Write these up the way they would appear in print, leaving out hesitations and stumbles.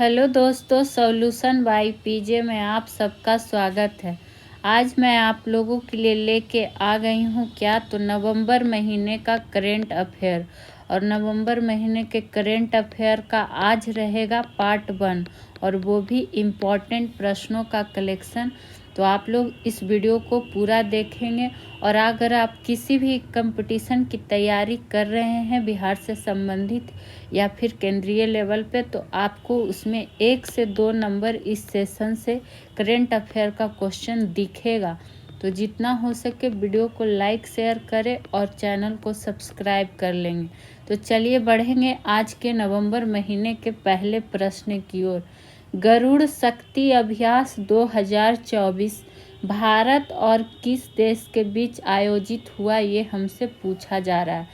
Hello दोस्तों, solution by PJ में आप सबका स्वागत है। आज मैं आप लोगों के लिए लेके आ गई हूँ नवंबर महीने का करेंट अफेयर। और नवंबर महीने के करेंट अफेयर का आज रहेगा पार्ट 1 और वो भी इम्पॉर्टेंट प्रश्नों का कलेक्शन। तो आप लोग इस वीडियो को पूरा देखेंगे। और अगर आप किसी भी कंपटीशन की तैयारी कर रहे हैं बिहार से संबंधित या फिर केंद्रीय लेवल पे, तो आपको उसमें 1 से 2 नंबर इस सेशन से करेंट अफेयर का क्वेश्चन दिखेगा। तो जितना हो सके वीडियो को लाइक शेयर करें और चैनल को सब्सक्राइब कर लेंगे। तो चलिए बढ़ेंगे आज के नवंबर महीने के पहले प्रश्न की ओर। गरुड़ शक्ति अभ्यास 2024 भारत और किस देश के बीच आयोजित हुआ, ये हमसे पूछा जा रहा है।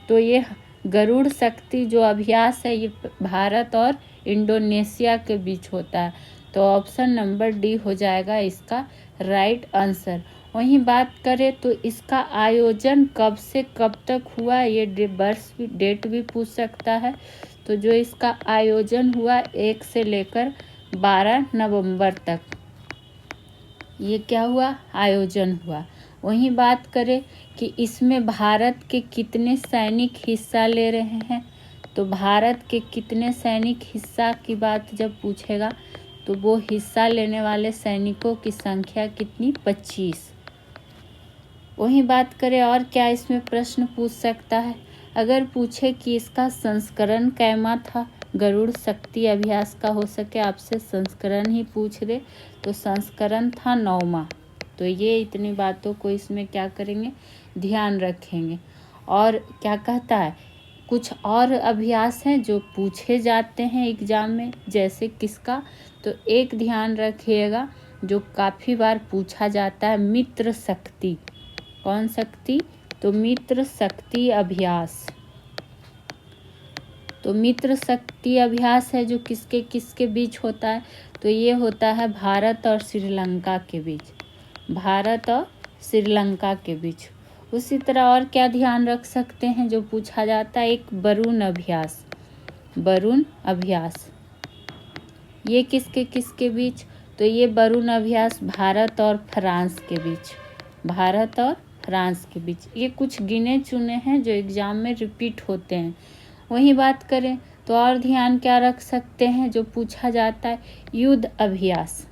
तो ये गरुड़ शक्ति जो अभ्यास है ये भारत और इंडोनेशिया के बीच होता है। तो ऑप्शन नंबर डी हो जाएगा इसका राइट आंसर। वहीं बात करें तो इसका आयोजन कब से कब तक हुआ, ये बर्थ डेट भी पूछ सकता है। तो जो इसका आयोजन हुआ 1 से लेकर 12 नवंबर तक ये क्या हुआ, आयोजन हुआ। वहीं बात करें कि इसमें भारत के कितने सैनिक हिस्सा ले रहे हैं, तो भारत के कितने सैनिक हिस्सा की बात जब पूछेगा तो वो हिस्सा लेने वाले सैनिकों की संख्या कितनी, 25। वहीं बात करें और क्या इसमें प्रश्न पूछ सकता है। अगर पूछे कि इसका संस्करण कैमा था, गरुड़ शक्ति अभ्यास का हो सके आपसे संस्करण ही पूछ दे तो संस्करण था 9वां। तो ये इतनी बातों को इसमें क्या करेंगे, ध्यान रखेंगे। और क्या कहता है, कुछ और अभ्यास हैं जो पूछे जाते हैं एग्जाम में, जैसे किसका, तो एक ध्यान रखिएगा जो काफ़ी बार पूछा जाता है, मित्र शक्ति। कौन शक्ति, तो मित्र शक्ति अभ्यास। तो मित्र शक्ति अभ्यास है जो किसके किसके बीच होता है, तो ये होता है भारत और श्रीलंका के बीच, भारत और श्रीलंका के बीच। उसी तरह और क्या ध्यान रख सकते हैं जो पूछा जाता है, एक वरुण अभ्यास, वरुण अभ्यास ये किसके किसके बीच, तो ये वरुण अभ्यास भारत और फ्रांस के बीच, भारत और फ्रांस के बीच। ये कुछ गिने चुने हैं जो एग्जाम में रिपीट होते हैं। वहीं बात करें तो और ध्यान क्या रख सकते हैं जो पूछा जाता है, युद्ध अभ्यास,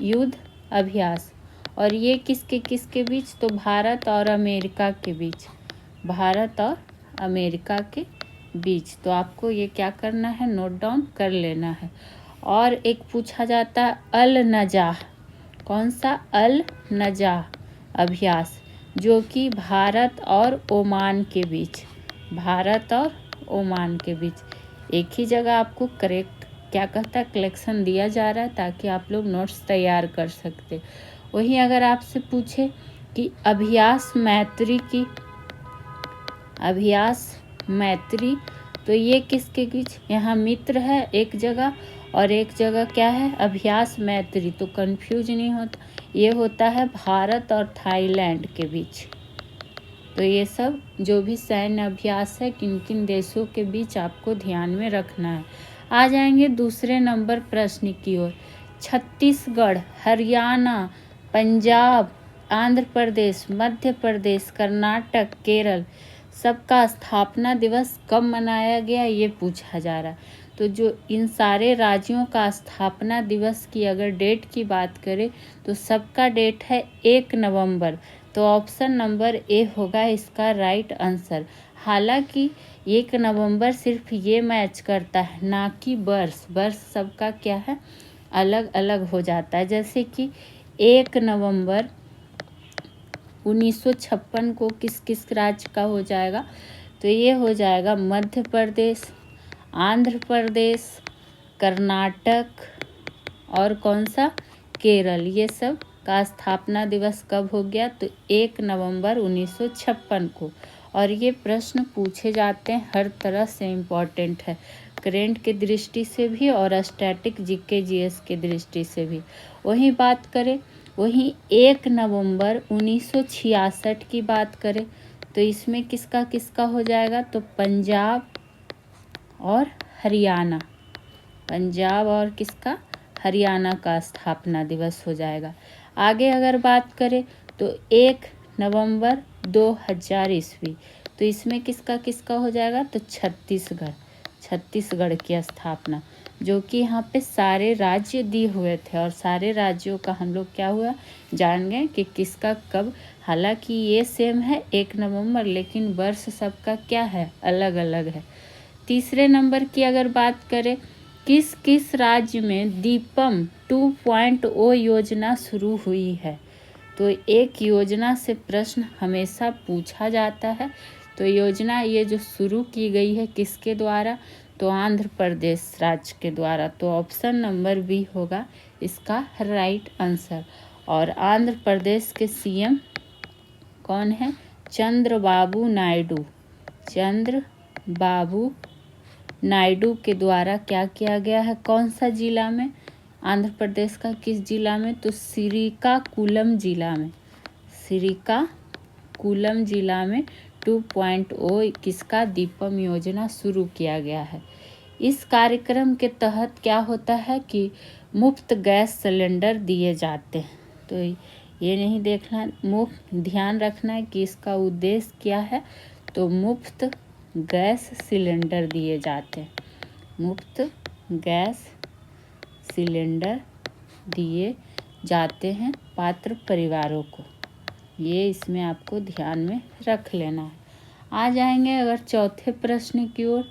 युद्ध अभ्यास। और ये किसके किसके बीच, तो भारत और अमेरिका के बीच, भारत और अमेरिका के बीच। तो आपको ये क्या करना है, नोट डाउन कर लेना है। और एक पूछा जाता है अल नजाह, कौन सा, अल नजाह अभ्यास, जो कि भारत और ओमान के बीच, भारत और ओमान के बीच। एक ही जगह आपको करेक्ट क्या कहता है कलेक्शन दिया जा रहा है ताकि आप लोग नोट्स तैयार कर सकते। वहीं अगर आपसे पूछे कि अभ्यास मैत्री की, अभ्यास मैत्री, तो ये किसके बीच, यहाँ मित्र है एक जगह और एक जगह क्या है, अभ्यास मैत्री। तो कंफ्यूज नहीं होता, ये होता है भारत और थाईलैंड के बीच। तो ये सब जो भी सैन्य अभ्यास है किन किन देशों के बीच आपको ध्यान में रखना है। आ जाएंगे दूसरे नंबर प्रश्न की ओर। छत्तीसगढ़, हरियाणा, पंजाब, आंध्र प्रदेश, मध्य प्रदेश, कर्नाटक, केरल सबका स्थापना दिवस कब मनाया गया, ये पूछा जा रहा है। तो जो इन सारे राज्यों का स्थापना दिवस की अगर डेट की बात करें तो सबका डेट है 1 नवंबर। तो ऑप्शन नंबर ए होगा इसका राइट आंसर। हालांकि 1 नवंबर सिर्फ ये मैच करता है, ना कि वर्ष, वर्ष सबका क्या है, अलग अलग हो जाता है। जैसे कि 1 नवंबर 1956 को किस किस राज्य का हो जाएगा, तो ये हो जाएगा मध्य प्रदेश, आंध्र प्रदेश, कर्नाटक और कौन सा, केरल। ये सब का स्थापना दिवस कब हो गया, तो 1 नवंबर 1956 को। और ये प्रश्न पूछे जाते हैं, हर तरह से इम्पॉर्टेंट है, करेंट की दृष्टि से भी और स्टैटिक जीके जीएस की दृष्टि से भी। वहीं बात करें, वहीं 1 नवंबर 1966 की बात करें तो इसमें किसका किसका हो जाएगा, तो पंजाब और हरियाणा, पंजाब और किसका, हरियाणा का स्थापना दिवस हो जाएगा। आगे अगर बात करें तो 1 नवंबर 2000 ईस्वी, तो इसमें किसका किसका हो जाएगा, तो छत्तीसगढ़ की स्थापना, जो कि यहाँ पे सारे राज्य दिए हुए थे और सारे राज्यों का हम लोग क्या हुआ जान गए कि किसका कब। हालांकि ये सेम है 1 नवंबर, लेकिन वर्ष सबका क्या है, अलग अलग है। तीसरे नंबर की अगर बात करें, किस किस राज्य में दीपम 2.0 योजना शुरू हुई है। तो एक योजना से प्रश्न हमेशा पूछा जाता है। तो योजना ये जो शुरू की गई है किसके द्वारा, तो आंध्र प्रदेश राज्य के द्वारा। तो ऑप्शन नंबर बी होगा इसका राइट आंसर। और आंध्र प्रदेश के सीएम कौन है, चंद्रबाबू नायडू। चंद्रबाबू नायडू के द्वारा क्या किया गया है, कौन सा जिला में, आंध्र प्रदेश का किस जिला में, तो श्रीकाकुलम जिला में। श्रीकाकुलम जिला में 2.0 किसका, दीपम योजना शुरू किया गया है। इस कार्यक्रम के तहत क्या होता है कि मुफ्त गैस सिलेंडर दिए जाते हैं। तो ये नहीं देखना, मुफ्त ध्यान रखना है कि इसका उद्देश्य क्या है, तो मुफ्त गैस सिलेंडर दिए जाते हैं। मुफ्त गैस सिलेंडर दिए जाते हैं पात्र परिवारों को, ये इसमें आपको ध्यान में रख लेना है। आ जाएंगे अगर चौथे प्रश्न की ओर,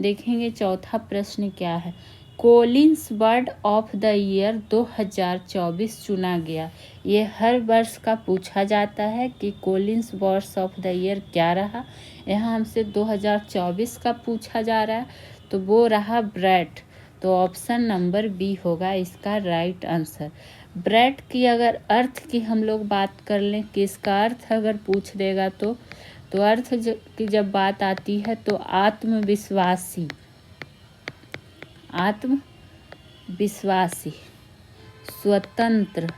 देखेंगे चौथा प्रश्न क्या है। Collins bird of the year 2024 चुना गया। ये हर वर्ष का पूछा जाता है कि Collins bird of the year क्या रहा। यहाँ हमसे 2024 का पूछा जा रहा है, तो वो रहा ब्रैट। तो ऑप्शन नंबर बी होगा इसका राइट आंसर। ब्रैट की अगर अर्थ की हम लोग बात कर लें कि इसका अर्थ अगर पूछ देगा तो अर्थ की जब बात आती है तो आत्मविश्वासी, स्वतंत्र,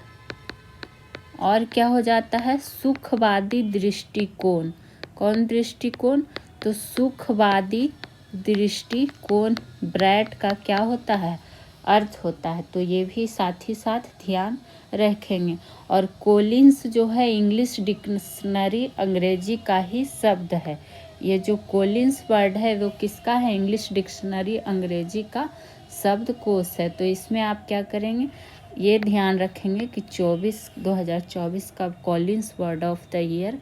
और क्या हो जाता है, सुखवादी दृष्टिकोण। कौन दृष्टिकोण, तो सुखवादी दृष्टिकोण ब्रैट का क्या होता है, अर्थ होता है। तो ये भी साथ ही साथ ध्यान रखेंगे। और कोलिंस जो है इंग्लिश डिक्शनरी अंग्रेजी का ही शब्द है। ये जो कोलिंस वर्ड है वो किसका है, इंग्लिश डिक्शनरी अंग्रेजी का शब्दकोश है। तो इसमें आप क्या करेंगे, ये ध्यान रखेंगे कि 2024 का Collins word of the year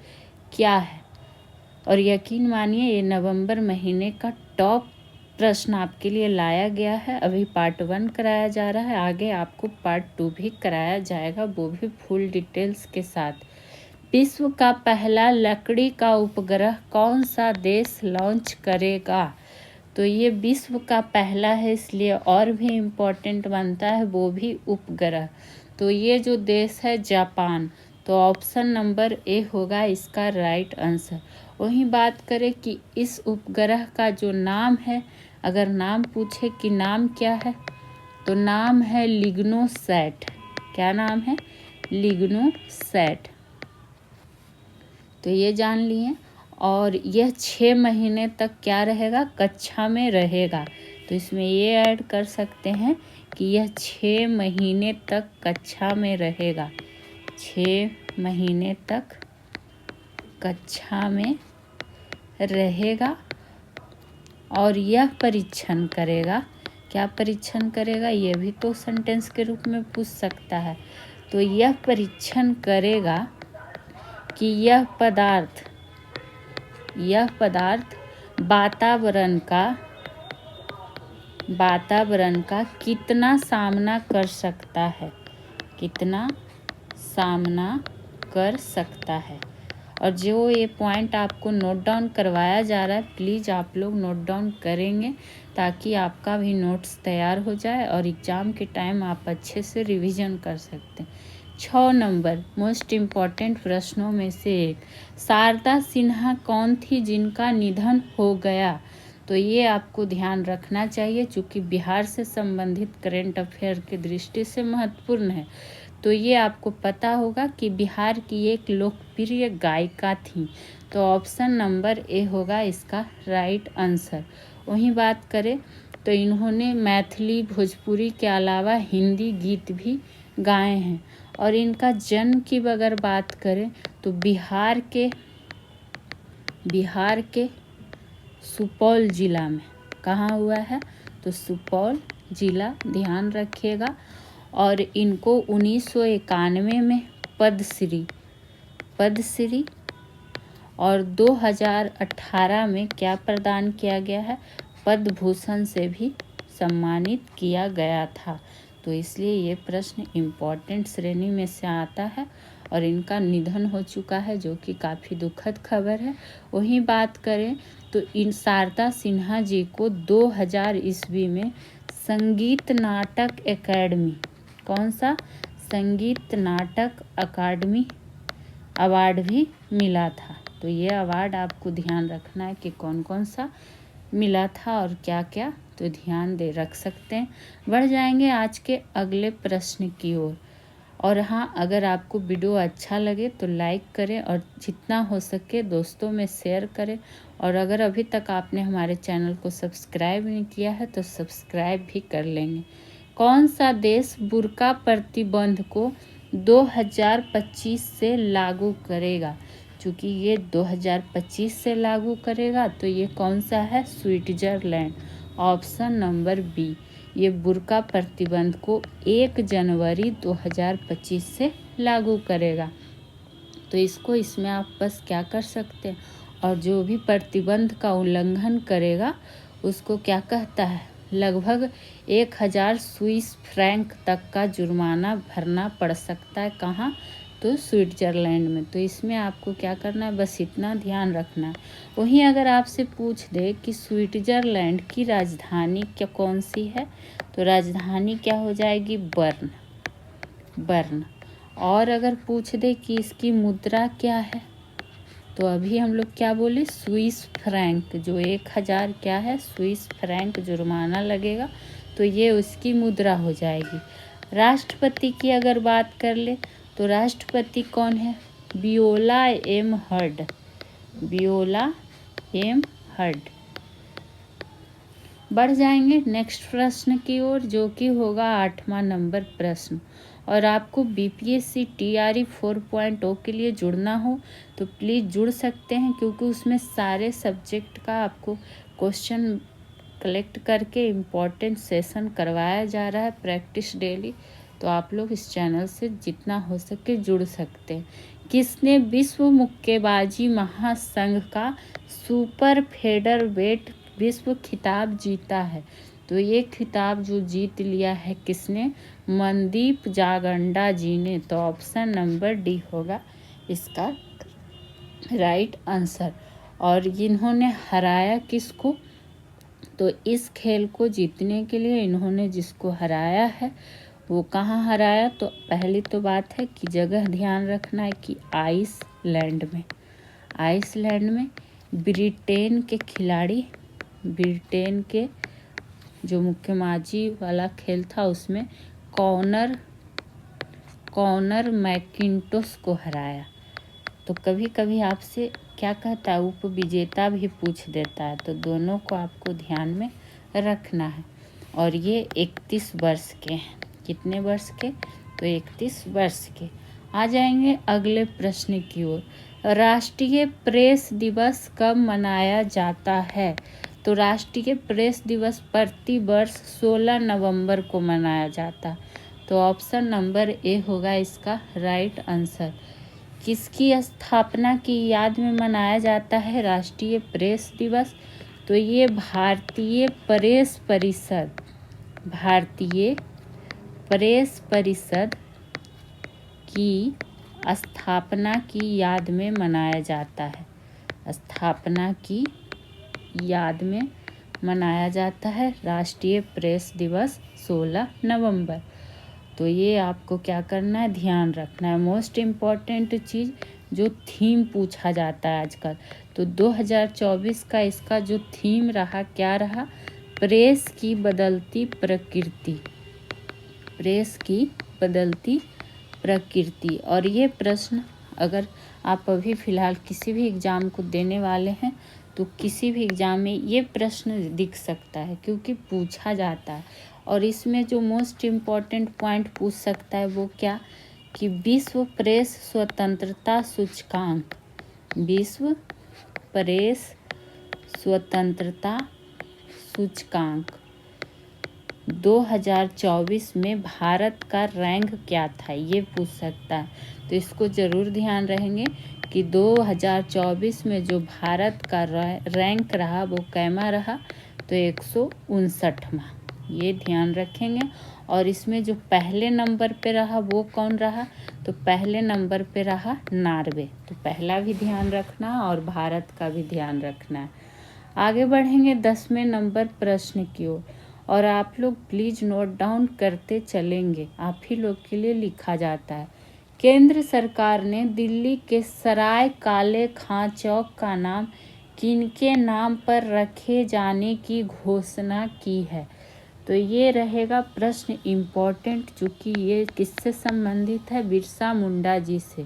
क्या है। और यकीन मानिए ये नवंबर महीने का टॉप प्रश्न आपके लिए लाया गया है। अभी पार्ट 1 कराया जा रहा है, आगे आपको पार्ट 2 भी कराया जाएगा, वो भी फुल डिटेल्स के साथ। विश्व का पहला लकड़ी का उपग्रह कौन सा देश लॉन्च करेगा। तो ये विश्व का पहला है, इसलिए और भी इम्पोर्टेंट बनता है वो भी उपग्रह। तो ये जो देश है जापान। तो ऑप्शन नंबर ए होगा इसका राइट आंसर। वहीं बात करें कि इस उपग्रह का जो नाम है, अगर नाम पूछे कि नाम क्या है, तो नाम है लिग्नोसैट। क्या नाम है, लिग्नोसैट। तो ये जान लिए। और यह 6 महीने तक क्या रहेगा, कक्षा में रहेगा। तो इसमें ये ऐड कर सकते हैं कि यह 6 महीने तक कक्षा में रहेगा। 6 महीने तक कक्षा में रहेगा और यह परीक्षण करेगा। क्या परीक्षण करेगा, ये भी तो सेंटेंस के रूप में पूछ सकता है। तो यह परीक्षण करेगा कि यह पदार्थ वातावरण का कितना सामना कर सकता है, कितना सामना कर सकता है। और जो ये पॉइंट आपको नोट डाउन करवाया जा रहा है, प्लीज़ आप लोग नोट डाउन करेंगे ताकि आपका भी नोट्स तैयार हो जाए और एग्ज़ाम के टाइम आप अच्छे से रिवीजन कर सकते हैं। 6 नंबर मोस्ट इम्पॉर्टेंट प्रश्नों में से एक, शारदा सिन्हा कौन थी जिनका निधन हो गया। तो ये आपको ध्यान रखना चाहिए, चूँकि बिहार से संबंधित करेंट अफेयर की दृष्टि से महत्वपूर्ण है। तो ये आपको पता होगा कि बिहार की एक लोकप्रिय गायिका थी। तो ऑप्शन नंबर ए होगा इसका राइट आंसर। वहीं बात करें तो इन्होंने मैथिली भोजपुरी के अलावा हिंदी गीत भी गाए हैं। और इनका जन्म की अगर बात करें तो बिहार के सुपौल ज़िला में। कहाँ हुआ है? तो सुपौल ज़िला, ध्यान रखिएगा। और इनको 1991 में पद्मश्री और 2018 में क्या प्रदान किया गया है? पद्म भूषण से भी सम्मानित किया गया था। तो इसलिए ये प्रश्न इम्पॉर्टेंट श्रेणी में से आता है। और इनका निधन हो चुका है, जो कि काफ़ी दुखद खबर है। वहीं बात करें तो इन शारदा सिन्हा जी को 2000 ईस्वी में संगीत नाटक अकादमी, कौन सा? संगीत नाटक अकादमी अवार्ड भी मिला था। तो ये अवार्ड आपको ध्यान रखना है कि कौन कौन सा मिला था और क्या क्या, तो ध्यान दे रख सकते हैं। बढ़ जाएंगे आज के अगले प्रश्न की ओर। और हाँ, अगर आपको वीडियो अच्छा लगे तो लाइक करें और जितना हो सके दोस्तों में शेयर करें। और अगर अभी तक आपने हमारे चैनल को सब्सक्राइब नहीं किया है तो सब्सक्राइब भी कर लेंगे। कौन सा देश बुर्का प्रतिबंध को 2025 से लागू करेगा? चूँकि ये 2025 से लागू करेगा तो ये कौन सा है? Switzerland, option number B. ये बुर्का प्रतिबंध को 1 जनवरी 2025 से लागू करेगा। तो इसमें आप बस क्या कर सकते हैं, और जो भी प्रतिबंध का उल्लंघन करेगा उसको क्या कहता है? लगभग 1000 स्विस फ्रैंक तक का जुर्माना भरना पड़ सकता है। कहाँ? तो स्विट्ज़रलैंड में। तो इसमें आपको क्या करना है? बस इतना ध्यान रखना है। वहीं अगर आपसे पूछ दे कि स्विट्ज़रलैंड की राजधानी क्या कौन सी है, तो राजधानी क्या हो जाएगी? बर्न। और अगर पूछ दे कि इसकी मुद्रा क्या है, तो अभी हम लोग क्या बोले? Swiss franc. जो 1000 क्या है? स्विस फ्रैंक जुर्माना लगेगा, तो ये उसकी मुद्रा हो जाएगी। राष्ट्रपति की अगर बात कर ले तो राष्ट्रपति कौन है? Viola Amherd. बढ़ जाएंगे नेक्स्ट प्रश्न की ओर, जो कि होगा 8वां नंबर प्रश्न। और आपको बीपीएससी टीआरई 4.0 के लिए जुड़ना हो तो प्लीज़ जुड़ सकते हैं, क्योंकि उसमें सारे सब्जेक्ट का आपको क्वेश्चन कलेक्ट करके इम्पॉर्टेंट सेशन करवाया जा रहा है, प्रैक्टिस डेली। तो आप लोग इस चैनल से जितना हो सके जुड़ सकते हैं। किसने विश्व मुक्केबाजी महासंघ का सुपर फेदरवेट विश्व खिताब जीता है? तो ये खिताब जो जीत लिया है किसने? मनदीप जागंडा जी ने। तो ऑप्शन नंबर डी होगा इसका राइट आंसर। और इन्होंने हराया किसको? तो इस खेल को जीतने के लिए इन्होंने जिसको हराया है वो कहाँ हराया? तो पहली तो बात है कि जगह ध्यान रखना है कि आइसलैंड में ब्रिटेन के खिलाड़ी, ब्रिटेन के जो मुक्केबाजी वाला खेल था उसमें कॉनर मैकिंटोश को हराया। तो कभी कभी आपसे क्या कहता है? उपविजेता भी पूछ देता है। तो दोनों को आपको ध्यान में रखना है। और ये 31 वर्ष के हैं। कितने वर्ष के? तो 31 वर्ष के। आ जाएंगे अगले प्रश्न की ओर। राष्ट्रीय प्रेस दिवस कब मनाया जाता है? तो राष्ट्रीय प्रेस दिवस प्रति वर्ष 16 नवंबर को मनाया जाता है। तो ऑप्शन नंबर ए होगा इसका राइट आंसर। किसकी स्थापना की याद में मनाया जाता है राष्ट्रीय प्रेस दिवस? तो ये भारतीय प्रेस परिषद की स्थापना की याद में मनाया जाता है। स्थापना की याद में मनाया जाता है राष्ट्रीय प्रेस दिवस 16 नवंबर। तो ये आपको क्या करना है? ध्यान रखना है। मोस्ट इम्पॉर्टेंट चीज़ जो थीम पूछा जाता है आजकल, तो 2024 का इसका जो थीम रहा क्या रहा? प्रेस की बदलती प्रकृति। और ये प्रश्न अगर आप अभी फ़िलहाल किसी भी एग्ज़ाम को देने वाले हैं तो किसी भी एग्जाम में ये प्रश्न दिख सकता है क्योंकि पूछा जाता है। और इसमें जो मोस्ट इम्पॉर्टेंट पॉइंट पूछ सकता है वो क्या कि विश्व प्रेस स्वतंत्रता सूचकांक, विश्व प्रेस स्वतंत्रता सूचकांक 2024 में भारत का रैंक क्या था, ये पूछ सकता है। तो इसको ज़रूर ध्यान रहेंगे कि 2024 में जो भारत का रैंक रहा वो कैमा रहा, तो 159वां, ये ध्यान रखेंगे। और इसमें जो पहले नंबर पे रहा वो कौन रहा, तो पहले नंबर पे रहा नॉर्वे। तो पहला भी ध्यान रखना और भारत का भी ध्यान रखना है। आगे बढ़ेंगे 10वें नंबर प्रश्न की ओर, और आप लोग प्लीज़ नोट डाउन करते चलेंगे, आप ही लोग के लिए लिखा जाता है। केंद्र सरकार ने दिल्ली के सराय काले खां चौक का नाम किनके नाम पर रखे जाने की घोषणा की है। तो ये रहेगा प्रश्न इम्पोर्टेंट, चूँकि ये किससे संबंधित है, बिरसा मुंडा जी से।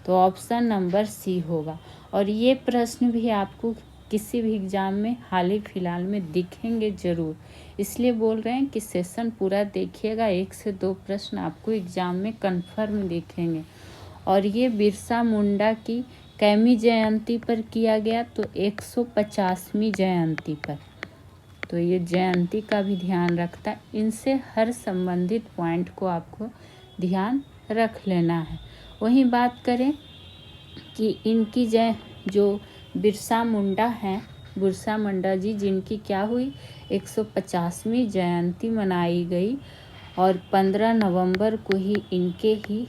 तो ऑप्शन नंबर सी होगा। और ये प्रश्न भी आपको किसी भी एग्ज़ाम में हाल ही फिलहाल में दिखेंगे ज़रूर, इसलिए बोल रहे हैं कि सेशन पूरा देखिएगा, 1 से 2 प्रश्न आपको एग्ज़ाम में कन्फर्म दिखेंगे। और ये बिरसा मुंडा की कैमी जयंती पर किया गया, तो 150वीं जयंती पर। तो ये जयंती का भी ध्यान रखता है। इनसे हर संबंधित पॉइंट को आपको ध्यान रख लेना है। वहीं बात करें कि इनकी जो बिरसा मुंडा हैं, बिरसा मुंडा जी, जिनकी क्या हुई 150वीं जयंती मनाई गई, और 15 नवंबर को ही इनके ही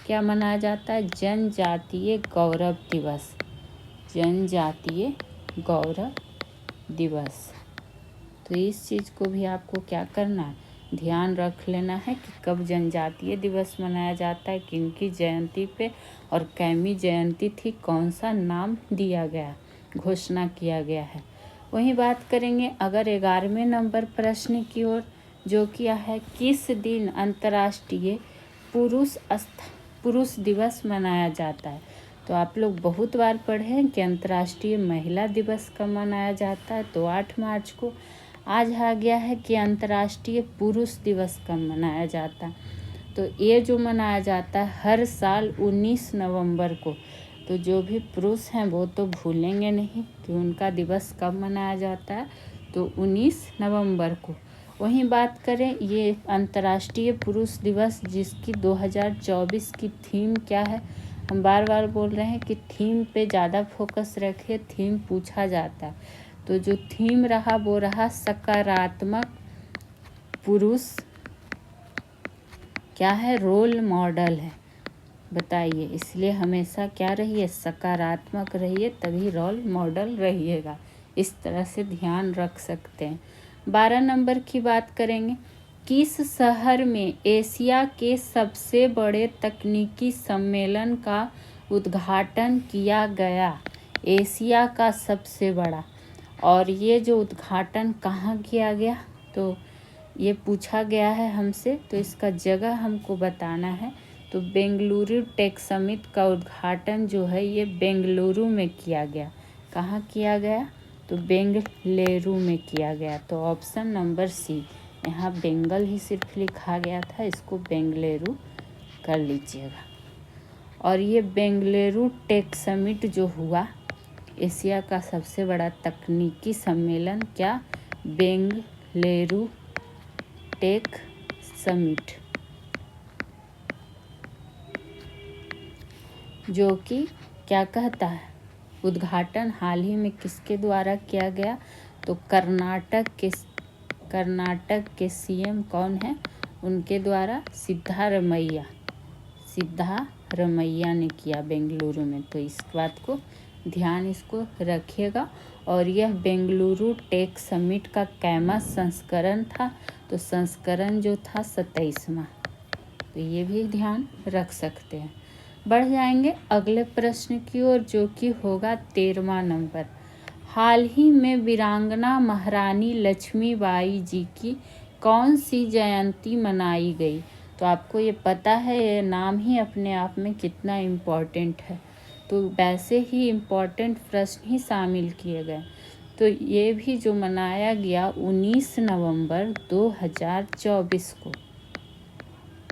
क्या मनाया जाता है, जनजातीय गौरव दिवस, जनजातीय गौरव दिवस। तो इस चीज़ को भी आपको क्या करना है, ध्यान रख लेना है कि कब जनजातीय दिवस मनाया जाता है, किनकी जयंती पे, और कैमी जयंती थी, कौन सा नाम दिया गया, घोषणा किया गया है। वहीं बात करेंगे अगर 11वें नंबर प्रश्न की ओर, जो किया है किस दिन अंतर्राष्ट्रीय पुरुष दिवस मनाया जाता है। तो आप लोग बहुत बार पढ़े हैं कि अंतर्राष्ट्रीय महिला दिवस कब मनाया जाता है, तो 8 मार्च को। आज आ गया है कि अंतर्राष्ट्रीय पुरुष दिवस कब मनाया जाता है, तो ये जो मनाया जाता है हर साल 19 नवंबर को। तो जो भी पुरुष हैं वो तो भूलेंगे नहीं कि उनका दिवस कब मनाया जाता है, तो 19 नवंबर को। वहीं बात करें ये अंतर्राष्ट्रीय पुरुष दिवस जिसकी 2024 की थीम क्या है, हम बार बार बोल रहे हैं कि थीम पे ज़्यादा फोकस रखें, थीम पूछा जाता है। तो जो थीम रहा वो रहा सकारात्मक पुरुष क्या है, रोल मॉडल है, बताइए। इसलिए हमेशा क्या रहिए, सकारात्मक रहिए, तभी रोल मॉडल रहिएगा। इस तरह से ध्यान रख सकते हैं। 12 नंबर की बात करेंगे, किस शहर में एशिया के सबसे बड़े तकनीकी सम्मेलन का उद्घाटन किया गया, एशिया का सबसे बड़ा। और ये जो उद्घाटन कहाँ किया गया, तो ये पूछा गया है हमसे, तो इसका जगह हमको बताना है। तो बेंगलुरु टेक समिट का उद्घाटन जो है ये बेंगलुरु में किया गया। कहाँ किया गया, तो बेंगलुरु में किया गया। तो ऑप्शन नंबर सी, यहाँ बेंगल ही सिर्फ लिखा गया था, इसको बेंगलुरु कर लीजिएगा। और ये बेंगलुरु टेक समिट जो हुआ, एशिया का सबसे बड़ा तकनीकी सम्मेलन, क्या, बेंगलुरु टेक समिट, जो कि क्या कहता है, उद्घाटन हाल ही में किसके द्वारा किया गया, तो कर्नाटक के सीएम कौन है, उनके द्वारा सिद्धारमैया ने किया बेंगलुरु में। तो इस बात को ध्यान इसको रखिएगा। और यह बेंगलुरु टेक समिट का कैमा संस्करण था, तो संस्करण जो था 27वां। तो ये भी ध्यान रख सकते हैं। बढ़ जाएंगे अगले प्रश्न की ओर, जो कि होगा 13वां नंबर। हाल ही में वीरांगना महारानी लक्ष्मीबाई जी की कौन सी जयंती मनाई गई। तो आपको ये पता है, ये नाम ही अपने आप में कितना इम्पोर्टेंट है। तो वैसे ही इम्पोर्टेंट प्रश्न ही शामिल किए गए। तो ये भी जो मनाया गया 19 नवंबर 2024 को,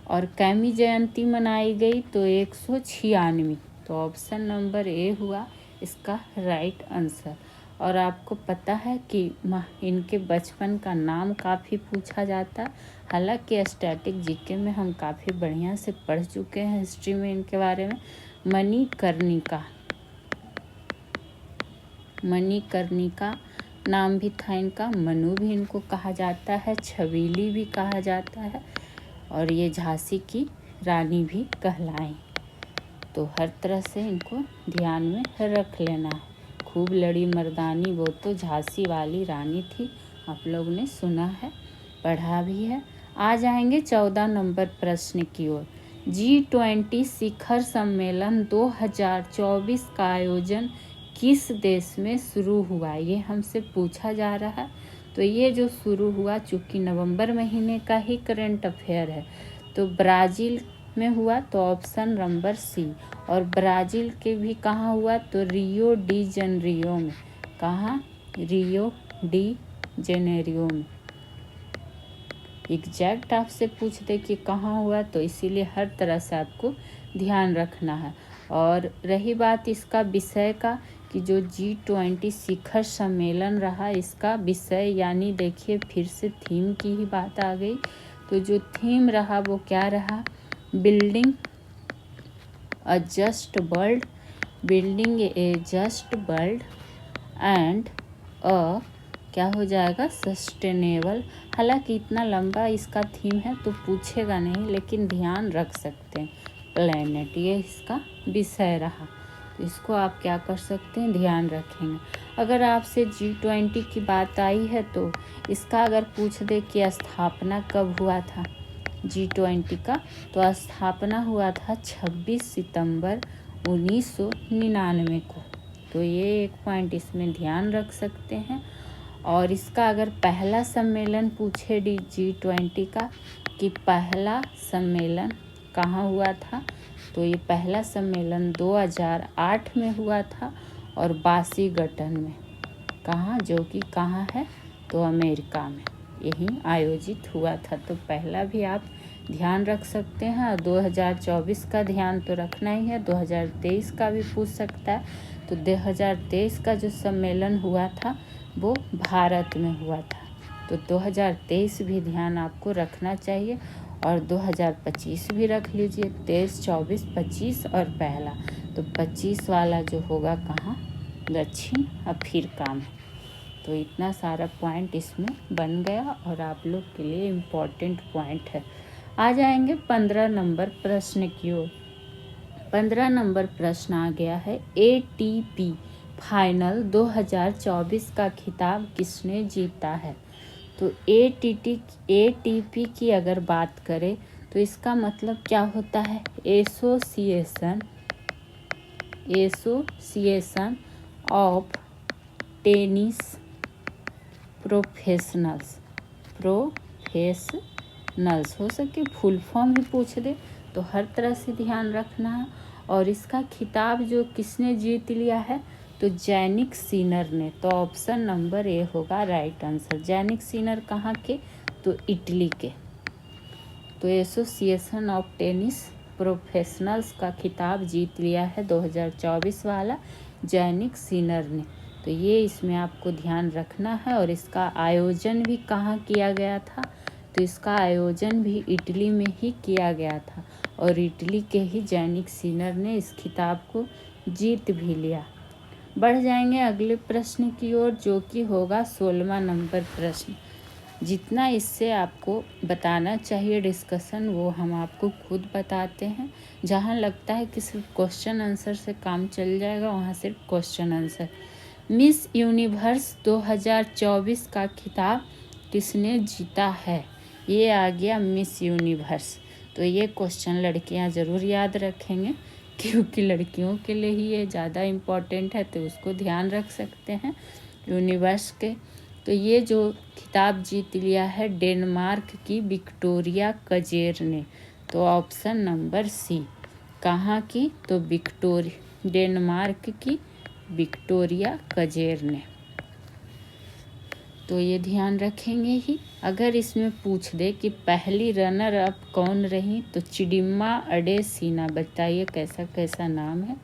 और कैमी जयंती मनाई गई तो 196। तो ऑप्शन नंबर ए हुआ इसका राइट आंसर। और आपको पता है कि इनके बचपन का नाम काफ़ी पूछा जाता है। हालांकि स्टैटिक जीके में हम काफ़ी बढ़िया से पढ़ चुके हैं हिस्ट्री में इनके बारे में। मणिकर्णिका नाम भी था इनका। मनु भी इनको कहा जाता है, छबीली भी कहा जाता है, और ये झांसी की रानी भी कहलाई। तो हर तरह से इनको ध्यान में रख लेना है। खूब लड़ी मर्दानी वो तो झांसी वाली रानी थी, आप लोग ने सुना है, पढ़ा भी है। आ जाएंगे 14 नंबर प्रश्न की ओर। G20 शिखर सम्मेलन 2024 का आयोजन किस देश में शुरू हुआ, ये हमसे पूछा जा रहा है। तो ये जो शुरू हुआ, चूँकि नवंबर महीने का ही करंट अफेयर है, तो ब्राज़ील में हुआ। तो ऑप्शन नंबर सी। और ब्राज़ील के भी कहाँ हुआ, तो रियो डी जेनेरियो में। कहाँ, रियो डी जेनेरियो में। एग्जैक्ट आपसे पूछ दे कि कहाँ हुआ, तो इसीलिए हर तरह से आपको ध्यान रखना है। और रही बात इसका विषय का, कि जो G20 शिखर सम्मेलन रहा, इसका विषय यानी देखिए फिर से थीम की ही बात आ गई। तो जो थीम रहा वो क्या रहा, building a just world, building A just world and अ क्या हो जाएगा, सस्टेनेबल। हालांकि इतना लंबा इसका थीम है तो पूछेगा नहीं, लेकिन ध्यान रख सकते हैं, प्लेनेट, ये इसका विषय रहा। तो इसको आप क्या कर सकते हैं, ध्यान रखेंगे। अगर आपसे G20 की बात आई है तो इसका अगर पूछ दे कि स्थापना कब हुआ था G20 का, तो स्थापना हुआ था 26 सितंबर 1999 को। तो ये एक पॉइंट इसमें ध्यान रख सकते हैं। और इसका अगर पहला सम्मेलन पूछे G20 का कि पहला सम्मेलन कहाँ हुआ था, तो ये पहला सम्मेलन 2008 में हुआ था, और वाशिंगटन में। कहाँ, जो कि कहाँ है, तो अमेरिका में यही आयोजित हुआ था। तो पहला भी आप ध्यान रख सकते हैं। और 2024 का ध्यान तो रखना ही है, 2023 का भी पूछ सकता है। तो 2023 का जो सम्मेलन हुआ था वो भारत में हुआ था। तो 2023 भी ध्यान आपको रखना चाहिए, और 2025 भी रख लीजिए। 23, 24, 25 और पहला। तो 25 वाला जो होगा कहाँ, दक्षिण अफ्रीका में। तो इतना सारा पॉइंट इसमें बन गया, और आप लोग के लिए इम्पोर्टेंट पॉइंट है। आ जाएंगे 15 नंबर प्रश्न की ओर। 15 नंबर प्रश्न आ गया है, ATP फाइनल 2024 का खिताब किसने जीता है। तो ATP की अगर बात करें तो इसका मतलब क्या होता है, एसोसिएशन ऑफ टेनिस प्रोफेशनल्स हो सके फुल फॉर्म ही पूछ दे, तो हर तरह से ध्यान रखना है। और इसका खिताब जो किसने जीत लिया है, तो जैनिक सिनर ने। तो ऑप्शन नंबर ए होगा राइट आंसर। जैनिक सिनर कहाँ के, तो इटली के। तो एसोसिएशन ऑफ टेनिस प्रोफेशनल्स का खिताब जीत लिया है 2024 वाला जैनिक सिनर ने। तो ये इसमें आपको ध्यान रखना है। और इसका आयोजन भी कहाँ किया गया था, तो इसका आयोजन भी इटली में ही किया गया था, और इटली के ही जैनिक सिनर ने इस खिताब को जीत भी लिया। बढ़ जाएंगे अगले प्रश्न की ओर, जो कि होगा 16वां नंबर प्रश्न। जितना इससे आपको बताना चाहिए डिस्कशन, वो हम आपको खुद बताते हैं। जहाँ लगता है कि सिर्फ क्वेश्चन आंसर से काम चल जाएगा, वहाँ सिर्फ क्वेश्चन आंसर। मिस यूनिवर्स 2024 का खिताब किसने जीता है, ये आ गया मिस यूनिवर्स। तो ये क्वेश्चन लड़कियां ज़रूर याद रखेंगे, क्योंकि लड़कियों के लिए ही ये ज़्यादा इम्पोर्टेंट है, तो उसको ध्यान रख सकते हैं यूनिवर्स के। तो ये जो खिताब जीत लिया है डेनमार्क की विक्टोरिया कजेर ने। तो ऑप्शन नंबर सी। कहाँ की, तो डेनमार्क की विक्टोरिया कजेर ने। तो ये ध्यान रखेंगे ही। अगर इसमें पूछ दे कि पहली रनर अप कौन रही, तो चिडिम्मा अडेसिना। बताइए कैसा कैसा नाम है,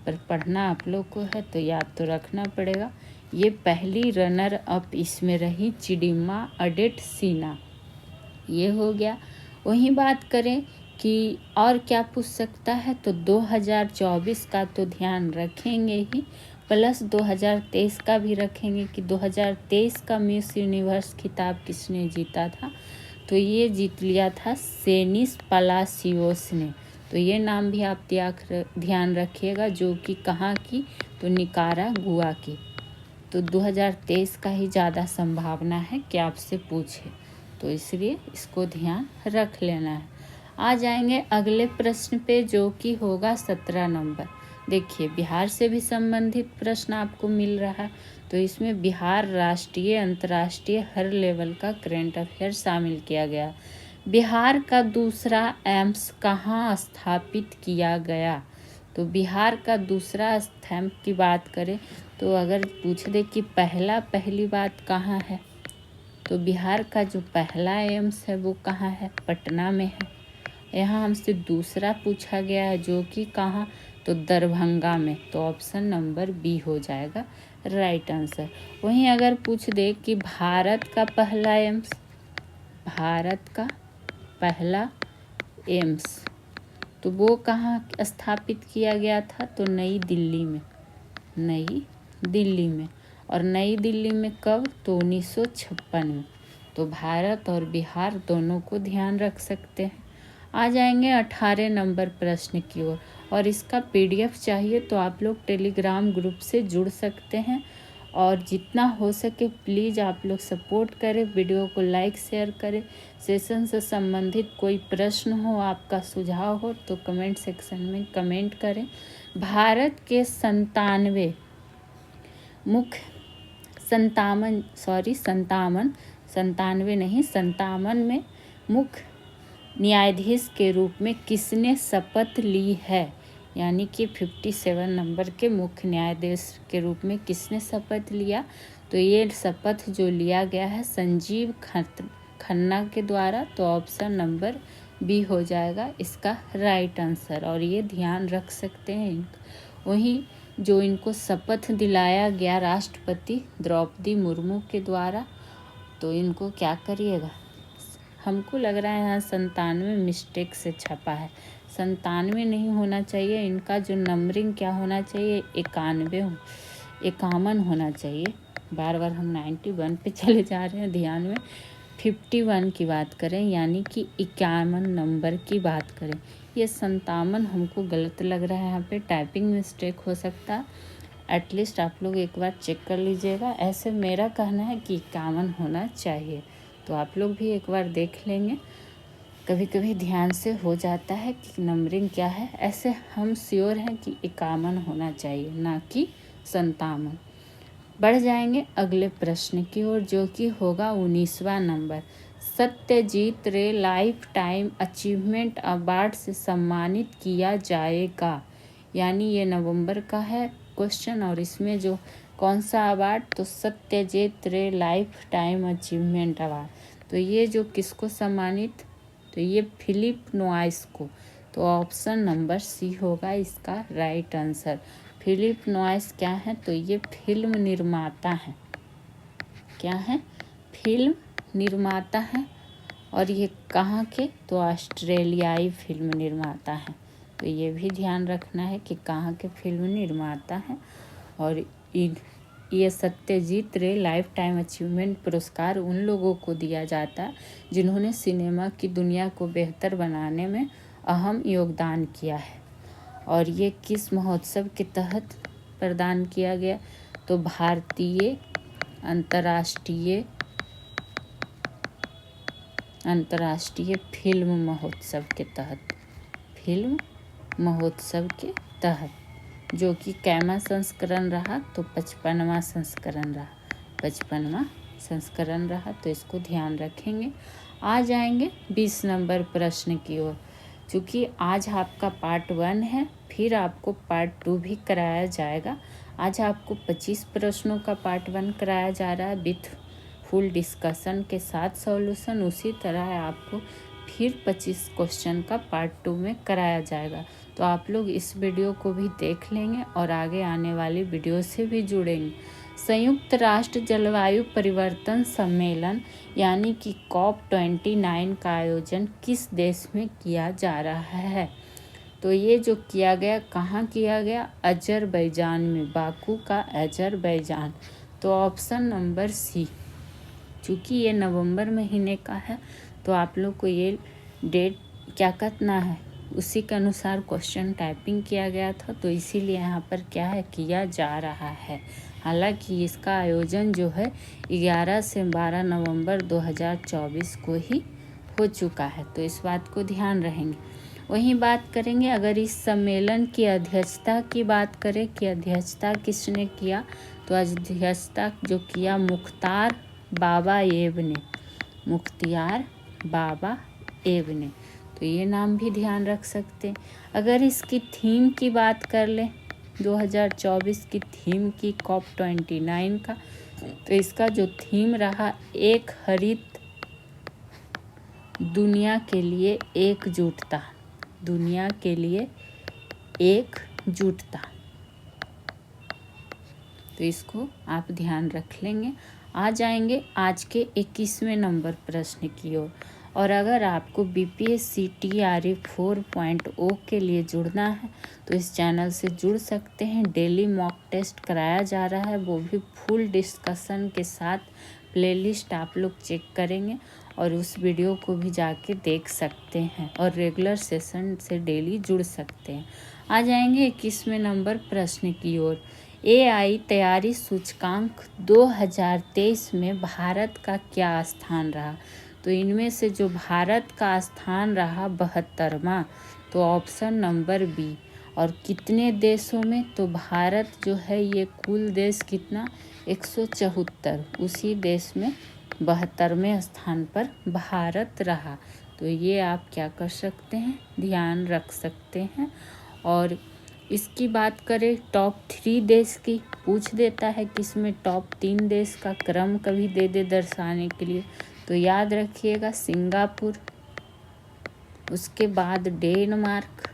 पर पढ़ना आप लोग को है तो याद तो रखना पड़ेगा। ये पहली रनर अप इसमें रही चिडिम्मा अडेसिना। ये हो गया। वहीं बात करें कि और क्या पूछ सकता है, तो 2024 का तो ध्यान रखेंगे ही, प्लस 2023 का भी रखेंगे कि 2023 का मिस यूनिवर्स खिताब किसने जीता था। तो ये जीत लिया था सेनिस पलासियोस ने। तो ये नाम भी आप ध्यान रखिएगा, जो कि कहाँ की, तो निकारागुआ की। तो 2023 का ही ज़्यादा संभावना है कि आपसे पूछे, तो इसलिए इसको ध्यान रख लेना है। आ जाएंगे अगले प्रश्न पे, जो कि होगा 17 नंबर। देखिए, बिहार से भी संबंधित प्रश्न आपको मिल रहा है, तो इसमें बिहार राष्ट्रीय अंतर्राष्ट्रीय हर लेवल का करंट अफेयर शामिल किया गया। बिहार का दूसरा एम्स कहाँ स्थापित किया गया। तो बिहार का दूसरा स्तंभ की बात करें, तो अगर पूछ दे कि पहली बात कहाँ है, तो बिहार का जो पहला एम्स है वो कहाँ है, पटना में है। यहाँ हमसे दूसरा पूछा गया है, जो कि कहाँ, तो दरभंगा में। तो ऑप्शन नंबर बी हो जाएगा राइट आंसर। वहीं अगर पूछ दे कि भारत का पहला एम्स, तो वो कहाँ स्थापित किया गया था, तो नई दिल्ली में। और नई दिल्ली में कब, तो 1956 में। तो भारत और बिहार दोनों को ध्यान रख सकते हैं। आ जाएंगे 18 नंबर प्रश्न की ओर, और इसका PDF चाहिए तो आप लोग टेलीग्राम ग्रुप से जुड़ सकते हैं। और जितना हो सके प्लीज़ आप लोग सपोर्ट करें, वीडियो को लाइक शेयर करें। सेशन से संबंधित कोई प्रश्न हो, आपका सुझाव हो, तो कमेंट सेक्शन में कमेंट करें। भारत के 57 में मुख्य न्यायाधीश के रूप में किसने शपथ ली है, यानी कि 57 नंबर के मुख्य न्यायाधीश के रूप में किसने शपथ लिया। तो ये शपथ जो लिया गया है संजीव खन्ना के द्वारा। तो ऑप्शन नंबर बी हो जाएगा इसका राइट आंसर, और ये ध्यान रख सकते हैं। वहीं जो इनको शपथ दिलाया गया राष्ट्रपति द्रौपदी मुर्मू के द्वारा, तो इनको क्या करिएगा, हमको लग रहा है यहाँ 97 मिस्टेक से छपा है, 97 नहीं होना चाहिए। इनका जो नंबरिंग क्या होना चाहिए, 51 होना चाहिए। बार बार हम 91 पे चले जा रहे हैं, ध्यान में 51 की बात करें, यानी कि 51 नंबर की बात करें। ये 57 हमको गलत लग रहा है, यहाँ पे टाइपिंग मिस्टेक हो सकता है। एटलीस्ट आप लोग एक बार चेक कर लीजिएगा। ऐसे मेरा कहना है कि 51 होना चाहिए, तो आप लोग भी एक बार देख लेंगे। कभी कभी ध्यान से हो जाता है कि नंबरिंग क्या है, ऐसे हम श्योर हैं कि 51 होना चाहिए, ना कि 57। बढ़ जाएंगे अगले प्रश्न की ओर, जो कि होगा 19वां नंबर। सत्यजीत रे लाइफ टाइम अचीवमेंट अवार्ड से सम्मानित किया जाएगा, यानी ये नवंबर का है क्वेश्चन। और इसमें जो कौन सा अवार्ड, तो सत्यजीत रे लाइफ टाइम अचीवमेंट अवार्ड। तो ये जो किसको सम्मानित, तो ये फिलिप नोआइस को। तो ऑप्शन नंबर सी होगा इसका राइट आंसर। फिलिप नोआइस क्या है, तो ये फिल्म निर्माता है। क्या है, फिल्म निर्माता है। और ये कहाँ के, तो ऑस्ट्रेलियाई फिल्म निर्माता है। तो ये भी ध्यान रखना है कि कहाँ के फिल्म निर्माता हैं। और ये सत्यजीत रे लाइफ टाइम अचीवमेंट पुरस्कार उन लोगों को दिया जाता है जिन्होंने सिनेमा की दुनिया को बेहतर बनाने में अहम योगदान किया है। और ये किस महोत्सव के तहत प्रदान किया गया, तो भारतीय अंतर्राष्ट्रीय फिल्म महोत्सव के तहत, जो कि कैमा संस्करण रहा, तो 55वां संस्करण रहा। तो इसको ध्यान रखेंगे। आ जाएंगे 20 नंबर प्रश्न की ओर, क्योंकि आज आपका पार्ट 1 है, फिर आपको पार्ट 2 भी कराया जाएगा। आज आपको 25 प्रश्नों का पार्ट 1 कराया जा रहा है विथ फुल डिस्कशन के साथ सॉल्यूशन। उसी तरह आपको फिर 25 क्वेश्चन का पार्ट 2 में कराया जाएगा। तो आप लोग इस वीडियो को भी देख लेंगे और आगे आने वाली वीडियो से भी जुड़ेंगे। संयुक्त राष्ट्र जलवायु परिवर्तन सम्मेलन यानी कि COP29 का आयोजन किस देश में किया जा रहा है? तो ये जो किया गया, कहाँ किया गया? अजरबैजान में, बाकू का अजरबैजान। तो ऑप्शन नंबर सी। चूँकि ये नवंबर महीने का है तो आप लोग को ये डेट क्या करना है, उसी के अनुसार क्वेश्चन टाइपिंग किया गया था, तो इसीलिए यहाँ पर क्या है, किया जा रहा है। हालांकि इसका आयोजन जो है 11 से 12 नवंबर 2024 को ही हो चुका है, तो इस बात को ध्यान रहेंगे। वहीं बात करेंगे अगर इस सम्मेलन की अध्यक्षता की बात करें कि अध्यक्षता किसने किया, तो अध्यक्षता जो किया मुख्तार बाबाएव ने, मुख्तियार बाबाएव ने। तो ये नाम भी ध्यान रख सकते हैं। अगर इसकी थीम की बात कर लें 2024 की थीम की COP29 का, तो इसका जो थीम रहा एक हरित दुनिया के लिए एकजुटता, दुनिया के लिए एकजुटता। तो इसको आप ध्यान रख लेंगे। आ जाएंगे आज के 21वें नंबर प्रश्न की ओर। और अगर आपको BPSC TRE 4.0 के लिए जुड़ना है तो इस चैनल से जुड़ सकते हैं। डेली मॉक टेस्ट कराया जा रहा है, वो भी फुल डिस्कशन के साथ। प्लेलिस्ट आप लोग चेक करेंगे और उस वीडियो को भी जाके देख सकते हैं और रेगुलर सेशन से डेली जुड़ सकते हैं। आ जाएंगे 21वें नंबर प्रश्न की ओर। AI तैयारी सूचकांक 2023 में भारत का क्या स्थान रहा? तो इनमें से जो भारत का स्थान रहा 72वां, तो ऑप्शन नंबर बी। और कितने देशों में? तो भारत जो है ये कुल देश कितना, 174, उसी देश में 72वें स्थान पर भारत रहा। तो ये आप क्या कर सकते हैं, ध्यान रख सकते हैं। और इसकी बात करें टॉप 3 देश की, पूछ देता है कि इसमें टॉप 3 देश का क्रम कभी दे दे दर्शाने के लिए, तो याद रखिएगा सिंगापुर, उसके बाद डेनमार्क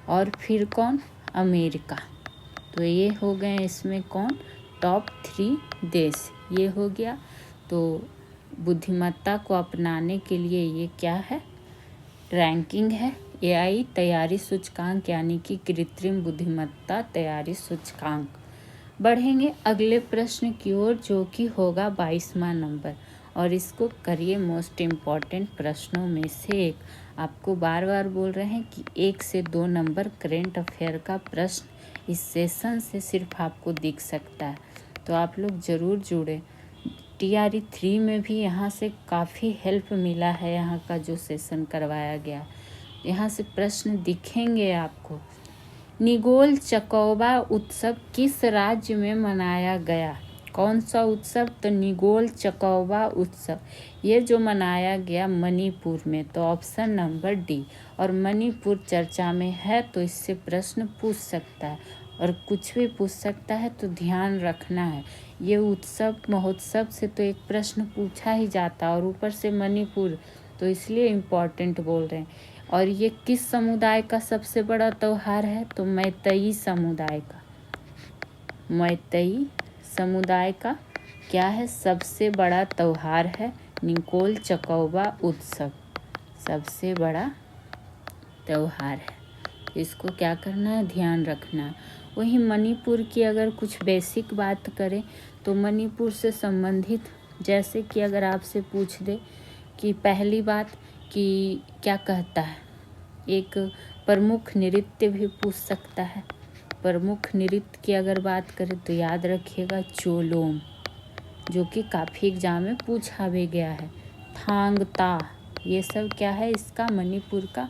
और फिर कौन, अमेरिका। तो ये हो गए इसमें कौन, टॉप 3 देश ये हो गया। तो बुद्धिमत्ता को अपनाने के लिए ये क्या है, रैंकिंग है AI तैयारी सूचकांक यानी कि कृत्रिम बुद्धिमत्ता तैयारी सूचकांक। बढ़ेंगे अगले प्रश्न की ओर जो कि होगा 22वां नंबर, और इसको करिए मोस्ट इम्पॉर्टेंट प्रश्नों में से एक। आपको बार बार बोल रहे हैं कि 1 से 2 नंबर करेंट अफेयर का प्रश्न इस सेशन से सिर्फ आपको दिख सकता है, तो आप लोग ज़रूर जुड़े। TRE 3 में भी यहाँ से काफ़ी हेल्प मिला है, यहाँ का जो सेशन करवाया गया, यहाँ से प्रश्न दिखेंगे आपको। निगोल चकौबा उत्सव किस राज्य में मनाया गया? कौन सा उत्सव? तो निगोल चकौबा उत्सव ये जो मनाया गया मणिपुर में, तो ऑप्शन नंबर डी। और मणिपुर चर्चा में है तो इससे प्रश्न पूछ सकता है और कुछ भी पूछ सकता है, तो ध्यान रखना है। ये उत्सव महोत्सव से तो एक प्रश्न पूछा ही जाता और ऊपर से मणिपुर, तो इसलिए इम्पॉर्टेंट बोल रहे हैं। और ये किस समुदाय का सबसे बड़ा त्यौहार है? तो मैतेई समुदाय का, मैतेई समुदाय का क्या है, सबसे बड़ा त्यौहार है निगोल चकौबा उत्सव, सबसे बड़ा त्यौहार है। इसको क्या करना है, ध्यान रखना है। वहीं मणिपुर की अगर कुछ बेसिक बात करें तो मणिपुर से संबंधित, जैसे कि अगर आपसे पूछ दे कि पहली बात कि क्या कहता है, एक प्रमुख नृत्य भी पूछ सकता है। प्रमुख नृत्य की अगर बात करें तो याद रखिएगा चोलोम, जो कि काफ़ी एग्जाम में पूछा भी गया है। थांगता, ये सब क्या है, इसका मणिपुर का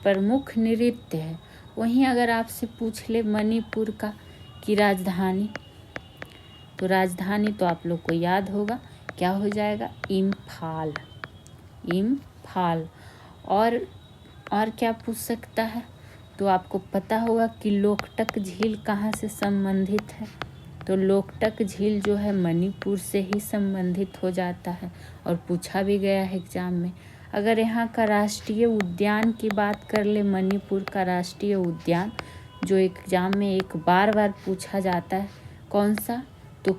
प्रमुख नृत्य है। वहीं अगर आपसे पूछ ले मणिपुर का की राजधानी, तो राजधानी तो आप लोग को याद होगा क्या हो जाएगा, इम्फाल, इम्फाल। और और क्या पूछ सकता है? तो आपको पता होगा कि लोकटक झील कहाँ से संबंधित है। तो लोकटक झील जो है मणिपुर से ही संबंधित हो जाता है और पूछा भी गया है एग्जाम में। अगर यहाँ का राष्ट्रीय उद्यान की बात कर ले, मणिपुर का राष्ट्रीय उद्यान जो एग्जाम में एक बार पूछा जाता है, कौन सा? तो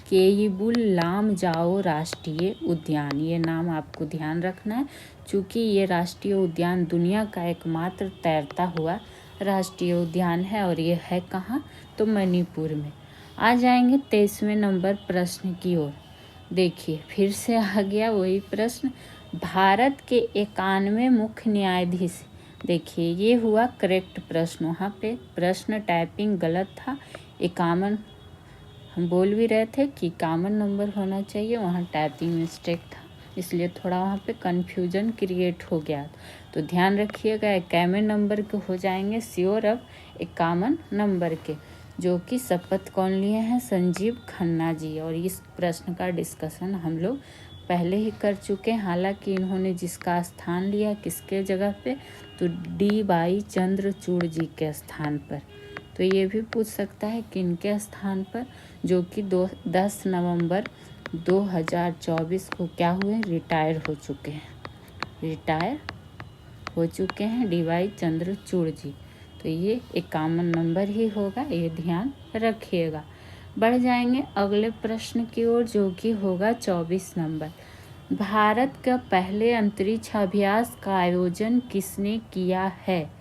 केइबुल लामजाओ राष्ट्रीय उद्यान, ये नाम आपको ध्यान रखना है, क्योंकि ये राष्ट्रीय उद्यान दुनिया का एकमात्र तैरता हुआ राष्ट्रीय उद्यान है और ये है कहाँ? तो मणिपुर में। आ जाएंगे 23वें नंबर प्रश्न की ओर। देखिए फिर से आ गया वही प्रश्न, भारत के 91 मुख्य न्यायाधीश। देखिए ये हुआ करेक्ट प्रश्न, वहाँ पे प्रश्न टाइपिंग गलत था। 51 हम बोल भी रहे थे कि 51 नंबर होना चाहिए, वहाँ टाइपिंग मिस्टेक था, इसलिए थोड़ा वहाँ पे कन्फ्यूजन क्रिएट हो गया। तो ध्यान रखिएगा 51 नंबर के हो जाएंगे श्योर अब 51 नंबर के, जो कि शपथ कौन लिए हैं? संजीव खन्ना जी। और इस प्रश्न का डिस्कशन हम लोग पहले ही कर चुके हैं। हालांकि इन्होंने जिसका स्थान लिया किसके जगह पे? तो D चंद्रचूड़ जी के स्थान पर। तो ये भी पूछ सकता है कि इनके स्थान पर, जो कि 10 नवंबर 2024 को क्या हुए? रिटायर हो चुके हैं D चंद्रचूड़ जी। तो ये 51 नंबर ही होगा, ये ध्यान रखिएगा। बढ़ जाएंगे अगले प्रश्न की ओर, जो कि होगा 24 नंबर। भारत का पहले अंतरिक्ष अभ्यास का आयोजन किसने किया है?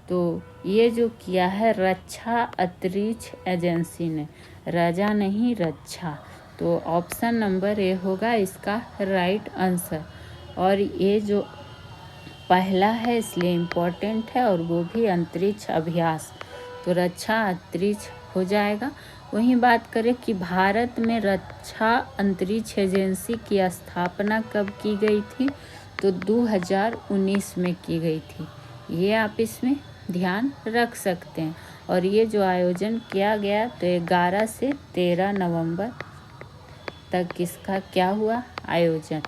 तो ये जो किया है रक्षा अंतरिक्ष एजेंसी ने, रजा नहीं रक्षा। तो ऑप्शन नंबर ए होगा इसका राइट आंसर। और ये जो पहला है इसलिए इम्पोर्टेंट है, और वो भी अंतरिक्ष अभ्यास, तो रक्षा अंतरिक्ष हो जाएगा। वहीं बात करें कि भारत में रक्षा अंतरिक्ष एजेंसी की स्थापना कब की गई थी? तो 2019 में की गई थी। ये आप इसमें ध्यान रख सकते हैं। और ये जो आयोजन किया गया तो 11 से 13 नवंबर तक इसका क्या हुआ? आयोजन।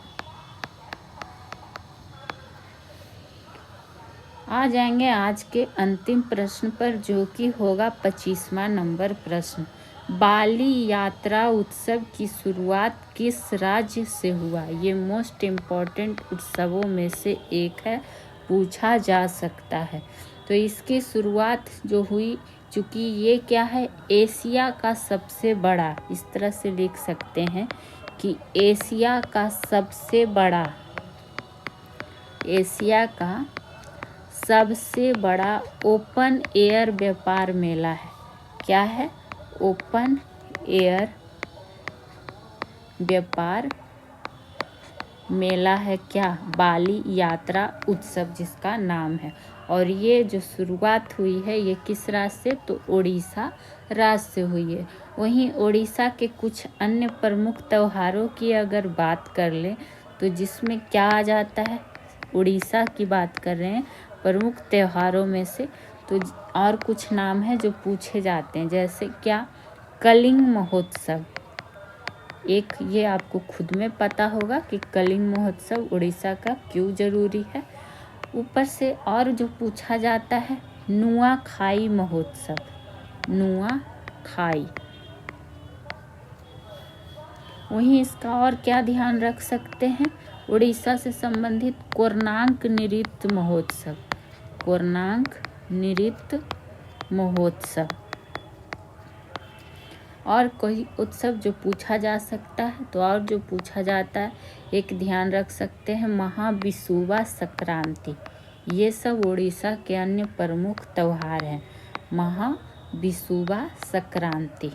आ जाएंगे आज के अंतिम प्रश्न पर, जो कि होगा 25वां नंबर प्रश्न। बाली यात्रा उत्सव की शुरुआत किस राज्य से हुआ? ये मोस्ट इम्पॉर्टेंट उत्सवों में से एक है, पूछा जा सकता है। तो इसकी शुरुआत जो हुई, चूँकि ये क्या है? एशिया का सबसे बड़ा, इस तरह से लिख सकते हैं कि एशिया का सबसे बड़ा ओपन एयर व्यापार मेला है। क्या है? ओपन एयर व्यापार मेला है क्या? बाली यात्रा उत्सव जिसका नाम है। और ये जो शुरुआत हुई है ये किस राज्य से? तो उड़ीसा राज्य से हुई है। वहीं उड़ीसा के कुछ अन्य प्रमुख त्योहारों की अगर बात कर लें तो जिसमें क्या आ जाता है? उड़ीसा की बात कर रहे हैं प्रमुख त्योहारों में से, तो और कुछ नाम है जो पूछे जाते हैं, जैसे क्या? कलिंग महोत्सव। एक ये आपको खुद में पता होगा कि कलिंग महोत्सव उड़ीसा का क्यों जरूरी है। ऊपर से और जो पूछा जाता है नुआखाई महोत्सव, नुआखाई। वहीं इसका और क्या ध्यान रख सकते हैं? उड़ीसा से संबंधित कोरनाक नृत्य महोत्सव, कोरनाक नृत्य महोत्सव। और कोई उत्सव जो पूछा जा सकता है, तो और जो पूछा जाता है एक ध्यान रख सकते हैं महाविषुवा संक्रांति। ये सब उड़ीसा के अन्य प्रमुख त्योहार हैं। महाविषुवा संक्रांति।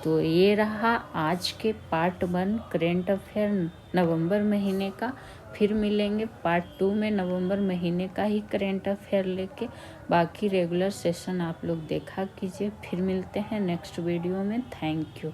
तो ये रहा आज के पार्ट 1 करेंट अफेयर नवंबर महीने का। फिर मिलेंगे पार्ट 2 में नवंबर महीने का ही करेंट अफेयर लेके। बाकी रेगुलर सेशन आप लोग देखा कीजिए। फिर मिलते हैं नेक्स्ट वीडियो में। Thank you.